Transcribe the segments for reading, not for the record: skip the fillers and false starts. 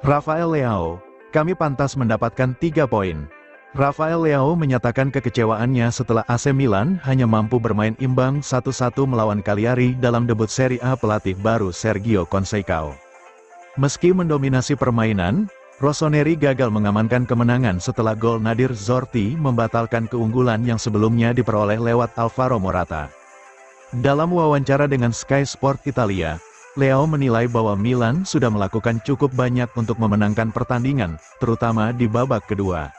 Rafael Leao, kami pantas mendapatkan 3 poin. Rafael Leao menyatakan kekecewaannya setelah AC Milan hanya mampu bermain imbang 1-1 melawan Cagliari dalam debut Serie A pelatih baru Sergio Conceição. Meski mendominasi permainan, Rossoneri gagal mengamankan kemenangan setelah gol Nadir Zorti membatalkan keunggulan yang sebelumnya diperoleh lewat Alvaro Morata. Dalam wawancara dengan Sky Sport Italia, Leao menilai bahwa Milan sudah melakukan cukup banyak untuk memenangkan pertandingan, terutama di babak kedua.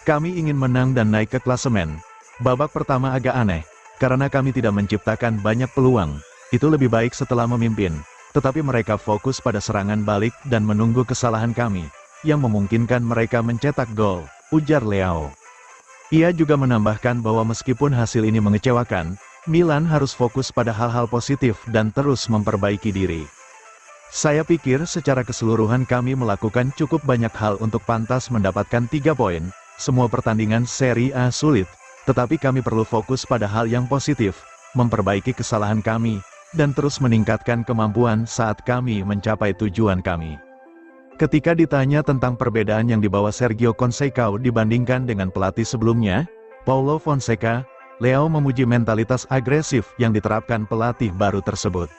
Kami ingin menang dan naik ke klasemen. Babak pertama agak aneh, karena kami tidak menciptakan banyak peluang. Itu lebih baik setelah memimpin. Tetapi mereka fokus pada serangan balik dan menunggu kesalahan kami, yang memungkinkan mereka mencetak gol, ujar Leao. Ia juga menambahkan bahwa meskipun hasil ini mengecewakan, Milan harus fokus pada hal-hal positif dan terus memperbaiki diri. Saya pikir secara keseluruhan kami melakukan cukup banyak hal untuk pantas mendapatkan 3 poin. Semua pertandingan Serie A sulit, tetapi kami perlu fokus pada hal yang positif, memperbaiki kesalahan kami, dan terus meningkatkan kemampuan saat kami mencapai tujuan kami. Ketika ditanya tentang perbedaan yang dibawa Sergio Conceição dibandingkan dengan pelatih sebelumnya, Paulo Fonseca, Leao memuji mentalitas agresif yang diterapkan pelatih baru tersebut.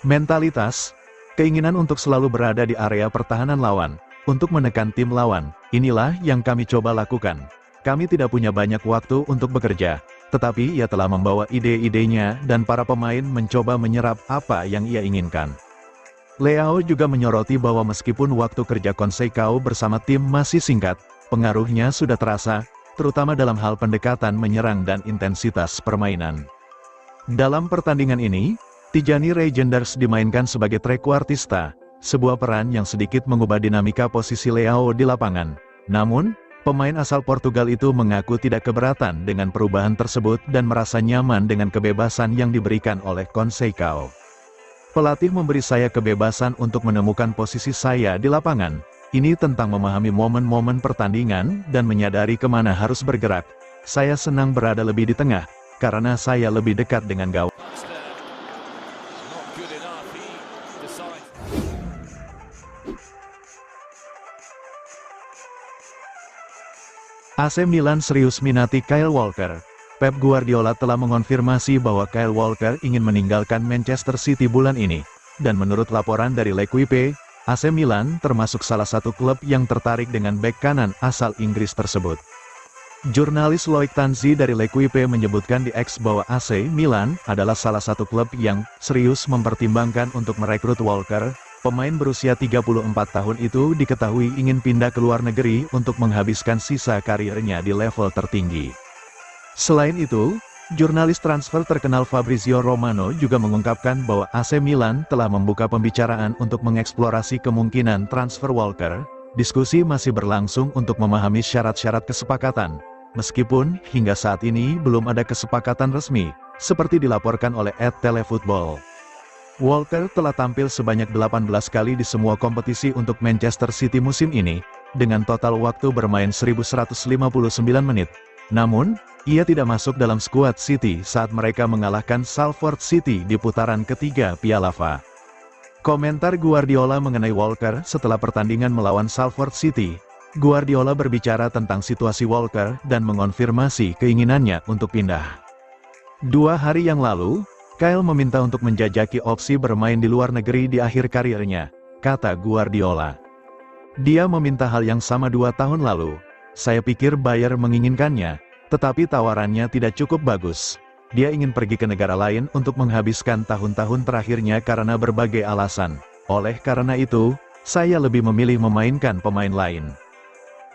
Mentalitas, keinginan untuk selalu berada di area pertahanan lawan, untuk menekan tim lawan, inilah yang kami coba lakukan. Kami tidak punya banyak waktu untuk bekerja, tetapi ia telah membawa ide-idenya dan para pemain mencoba menyerap apa yang ia inginkan. Leao juga menyoroti bahwa meskipun waktu kerja Conceição bersama tim masih singkat, pengaruhnya sudah terasa, terutama dalam hal pendekatan menyerang dan intensitas permainan. Dalam pertandingan ini, Tijani Reijenders dimainkan sebagai trequartista, sebuah peran yang sedikit mengubah dinamika posisi Leao di lapangan. Namun, pemain asal Portugal itu mengaku tidak keberatan dengan perubahan tersebut dan merasa nyaman dengan kebebasan yang diberikan oleh Conceição. Pelatih memberi saya kebebasan untuk menemukan posisi saya di lapangan. Ini tentang memahami momen-momen pertandingan dan menyadari kemana harus bergerak. Saya senang berada lebih di tengah, karena saya lebih dekat dengan gawang. AC Milan serius minati Kyle Walker. Pep Guardiola telah mengonfirmasi bahwa Kyle Walker ingin meninggalkan Manchester City bulan ini. Dan menurut laporan dari L'Equipe, AC Milan termasuk salah satu klub yang tertarik dengan bek kanan asal Inggris tersebut. Jurnalis Loic Tanzi dari L'Equipe menyebutkan di X bahwa AC Milan adalah salah satu klub yang serius mempertimbangkan untuk merekrut Walker. Pemain berusia 34 tahun itu diketahui ingin pindah ke luar negeri untuk menghabiskan sisa karirnya di level tertinggi. Selain itu, jurnalis transfer terkenal Fabrizio Romano juga mengungkapkan bahwa AC Milan telah membuka pembicaraan untuk mengeksplorasi kemungkinan transfer Walker. Diskusi masih berlangsung untuk memahami syarat-syarat kesepakatan, meskipun hingga saat ini belum ada kesepakatan resmi, seperti dilaporkan oleh @telefootball. Walker telah tampil sebanyak 18 kali di semua kompetisi untuk Manchester City musim ini, dengan total waktu bermain 1159 menit. Namun, ia tidak masuk dalam skuad City saat mereka mengalahkan Salford City di putaran ketiga Piala FA. Komentar Guardiola mengenai Walker setelah pertandingan melawan Salford City. Guardiola berbicara tentang situasi Walker dan mengonfirmasi keinginannya untuk pindah. 2 hari yang lalu, Kyle meminta untuk menjajaki opsi bermain di luar negeri di akhir karirnya, kata Guardiola. Dia meminta hal yang sama 2 tahun lalu. Saya pikir Bayern menginginkannya, tetapi tawarannya tidak cukup bagus. Dia ingin pergi ke negara lain untuk menghabiskan tahun-tahun terakhirnya karena berbagai alasan. Oleh karena itu, saya lebih memilih memainkan pemain lain.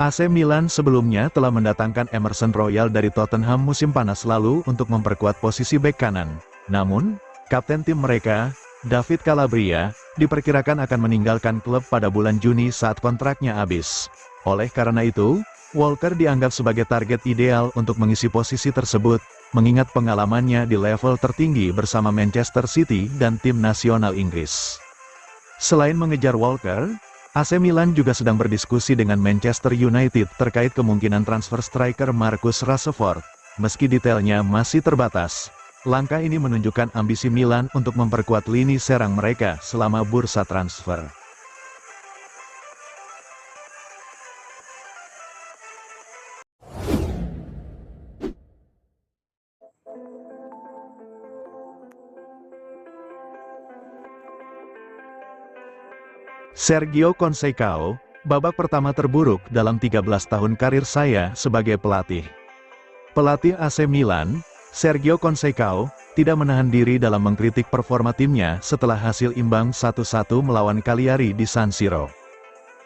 AC Milan sebelumnya telah mendatangkan Emerson Royal dari Tottenham musim panas lalu untuk memperkuat posisi bek kanan. Namun, kapten tim mereka, David Calabria, diperkirakan akan meninggalkan klub pada bulan Juni saat kontraknya habis. Oleh karena itu, Walker dianggap sebagai target ideal untuk mengisi posisi tersebut, mengingat pengalamannya di level tertinggi bersama Manchester City dan tim nasional Inggris. Selain mengejar Walker, AC Milan juga sedang berdiskusi dengan Manchester United terkait kemungkinan transfer striker Marcus Rashford. Meski detailnya masih terbatas, Langkah ini menunjukkan ambisi Milan untuk memperkuat lini serang mereka selama bursa transfer. Sergio Conceição, babak pertama terburuk dalam 13 tahun karir saya sebagai pelatih. Pelatih AC Milan, Sergio Conceição, tidak menahan diri dalam mengkritik performa timnya setelah hasil imbang 1-1 melawan Cagliari di San Siro.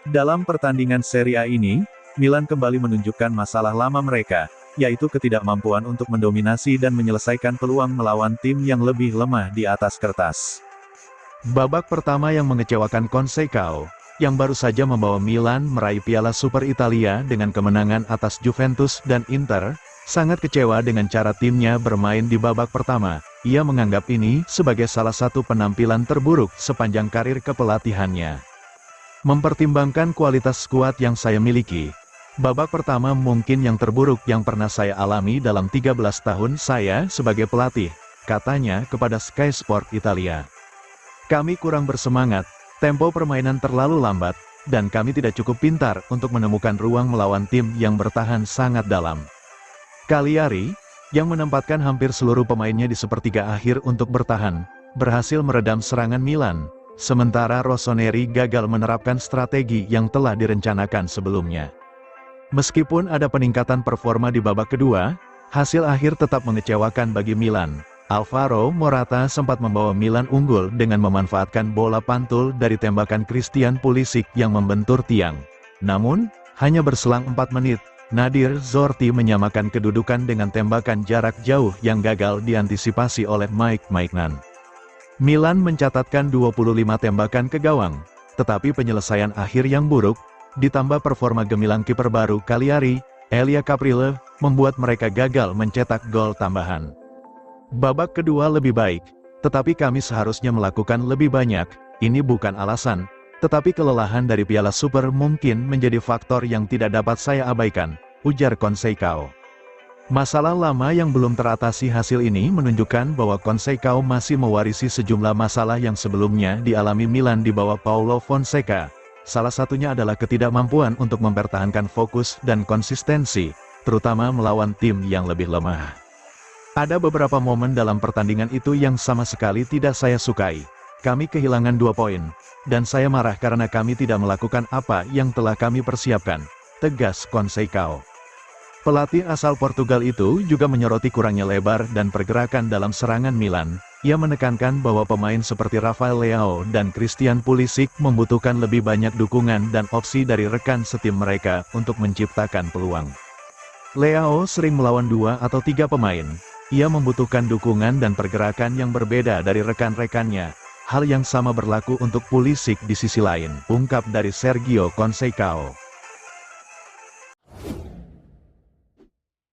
Dalam pertandingan Serie A ini, Milan kembali menunjukkan masalah lama mereka, yaitu ketidakmampuan untuk mendominasi dan menyelesaikan peluang melawan tim yang lebih lemah di atas kertas. Babak pertama yang mengecewakan Conceição, yang baru saja membawa Milan meraih Piala Super Italia dengan kemenangan atas Juventus dan Inter, sangat kecewa dengan cara timnya bermain di babak pertama. Ia menganggap ini sebagai salah satu penampilan terburuk sepanjang karir kepelatihannya. Mempertimbangkan kualitas skuad yang saya miliki, babak pertama mungkin yang terburuk yang pernah saya alami dalam 13 tahun saya sebagai pelatih, katanya kepada Sky Sport Italia. Kami kurang bersemangat, tempo permainan terlalu lambat, dan kami tidak cukup pintar untuk menemukan ruang melawan tim yang bertahan sangat dalam. Cagliari, yang menempatkan hampir seluruh pemainnya di sepertiga akhir untuk bertahan, berhasil meredam serangan Milan, sementara Rossoneri gagal menerapkan strategi yang telah direncanakan sebelumnya. Meskipun ada peningkatan performa di babak kedua, hasil akhir tetap mengecewakan bagi Milan. Alvaro Morata sempat membawa Milan unggul dengan memanfaatkan bola pantul dari tembakan Christian Pulisic yang membentur tiang. Namun, hanya berselang 4 menit, Nadir Zorti menyamakan kedudukan dengan tembakan jarak jauh yang gagal diantisipasi oleh Mike Maignan. Milan mencatatkan 25 tembakan ke gawang, tetapi penyelesaian akhir yang buruk, ditambah performa gemilang kiper baru Cagliari, Elia Caprile, membuat mereka gagal mencetak gol tambahan. Babak kedua lebih baik, tetapi kami seharusnya melakukan lebih banyak. Ini bukan alasan, tetapi kelelahan dari Piala Super mungkin menjadi faktor yang tidak dapat saya abaikan, ujar Conceição. Masalah lama yang belum teratasi hasil ini menunjukkan bahwa Conceição masih mewarisi sejumlah masalah yang sebelumnya dialami Milan di bawah Paulo Fonseca. Salah satunya adalah ketidakmampuan untuk mempertahankan fokus dan konsistensi, terutama melawan tim yang lebih lemah. Ada beberapa momen dalam pertandingan itu yang sama sekali tidak saya sukai. Kami kehilangan 2 poin, dan saya marah karena kami tidak melakukan apa yang telah kami persiapkan, tegas Conceição. Pelatih asal Portugal itu juga menyoroti kurangnya lebar dan pergerakan dalam serangan Milan. Ia menekankan bahwa pemain seperti Rafael Leao dan Christian Pulisic membutuhkan lebih banyak dukungan dan opsi dari rekan setim mereka untuk menciptakan peluang. Leao sering melawan 2 atau 3 pemain. Ia membutuhkan dukungan dan pergerakan yang berbeda dari rekan-rekannya. Hal yang sama berlaku untuk Pulisic di sisi lain, ungkap dari Sergio Conceição.